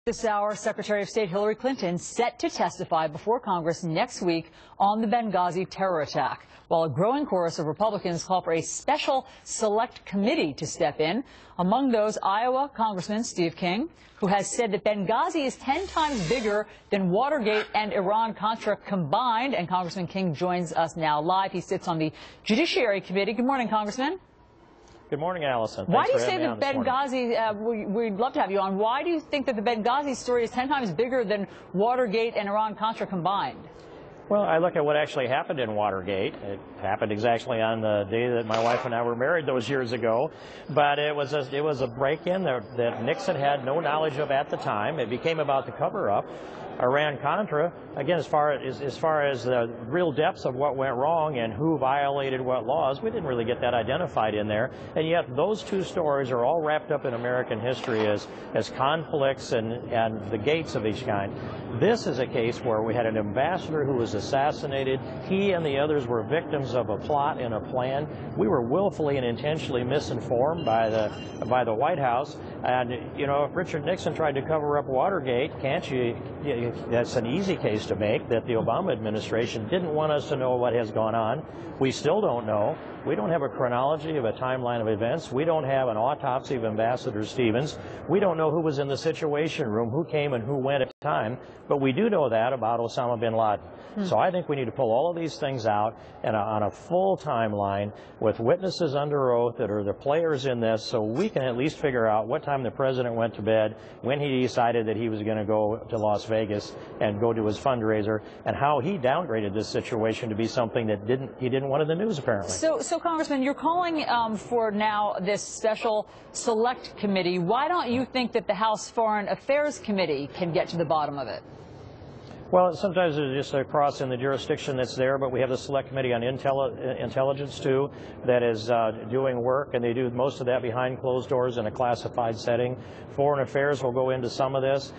This hour, Secretary of State Hillary Clinton set to testify before Congress next week on the Benghazi terror attack, while a growing chorus of Republicans call for a special select committee to step in. Among those, Iowa Congressman Steve King, who has said that Benghazi is 10 times bigger than Watergate and Iran-Contra combined. And Congressman King joins us now live. He sits on the Judiciary Committee. Good morning, Congressman. Good morning, Allison. Why do you say that Benghazi, we'd love to have you on, why do you think that the Benghazi story is 10 times bigger than Watergate and Iran-Contra combined? Well, I look at what actually happened in Watergate. It happened exactly on the day that my wife and I were married those years ago. But it was a break-in that Nixon had no knowledge of at the time. It became about the cover-up. Iran-Contra, again, as far as the real depths of what went wrong and who violated what laws, we didn't really get that identified in there. And yet those two stories are all wrapped up in American history as conflicts and the gates of each kind. This is a case where we had an ambassador who was assassinated. He and the others were victims of a plot and a plan. We were willfully and intentionally misinformed by the White House. And, you know, if Richard Nixon tried to cover up Watergate, that's an easy case to make, that the Obama administration didn't want us to know what has gone on. We still don't know. We don't have a chronology of a timeline of events. We don't have an autopsy of Ambassador Stevens. We don't know who was in the Situation Room, who came and who went at the time. But we do know that about Osama bin Laden. So I think we need to pull all of these things out and on a full timeline with witnesses under oath that are the players in this, so we can at least figure out what time the president went to bed, when he decided that he was going to go to Las Vegas and go to his fundraiser, and how he downgraded this situation to be something that he didn't want in the news, apparently. So Congressman, you're calling for now this special select committee. Why don't you think that the House Foreign Affairs Committee can get to the bottom of it? Well, sometimes it's just a cross in the jurisdiction that's there, but we have the Select Committee on Intelligence, too, that is doing work, and they do most of that behind closed doors in a classified setting. Foreign Affairs will go into some of this.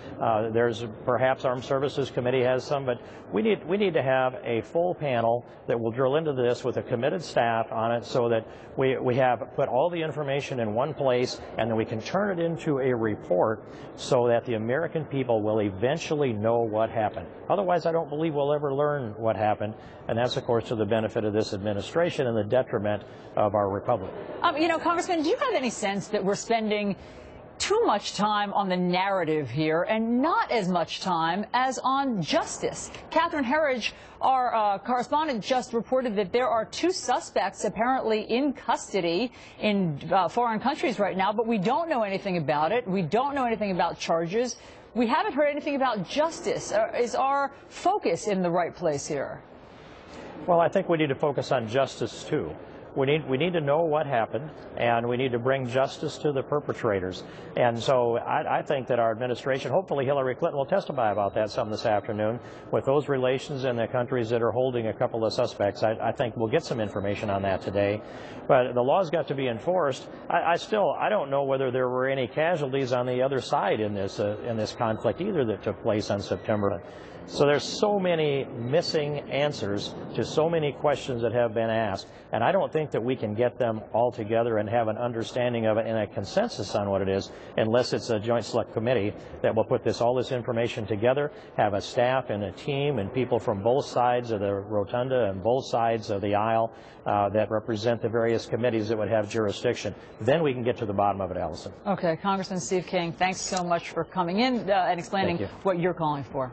There's perhaps Armed Services Committee has some, but we need to have a full panel that will drill into this with a committed staff on it so that we have put all the information in one place, and then we can turn it into a report so that the American people will eventually know what happened. Otherwise, I don't believe we'll ever learn what happened, and that's, of course, to the benefit of this administration and the detriment of our republic. You know, Congressman, do you have any sense that we're spending too much time on the narrative here and not as much time as on justice? Catherine Herridge, our correspondent, just reported that there are 2 suspects apparently in custody in foreign countries right now, but we don't know anything about it. We don't know anything about charges. We haven't heard anything about justice. Is our focus in the right place here? Well, I think we need to focus on justice, too. We need to know what happened, and we need to bring justice to the perpetrators. And so I think that our administration, hopefully Hillary Clinton will testify about that some this afternoon, with those relations in the countries that are holding a couple of suspects. I think we'll get some information on that today. But the law's got to be enforced. I don't know whether there were any casualties on the other side in this conflict either that took place on September. So there's so many missing answers to so many questions that have been asked, and I don't think that we can get them all together and have an understanding of it and a consensus on what it is unless it's a joint select committee that will put all this information together, have a staff and a team and people from both sides of the rotunda and both sides of the aisle that represent the various committees that would have jurisdiction. Then we can get to the bottom of it, Allison. Okay, Congressman Steve King, thanks so much for coming in and explaining what you're calling for.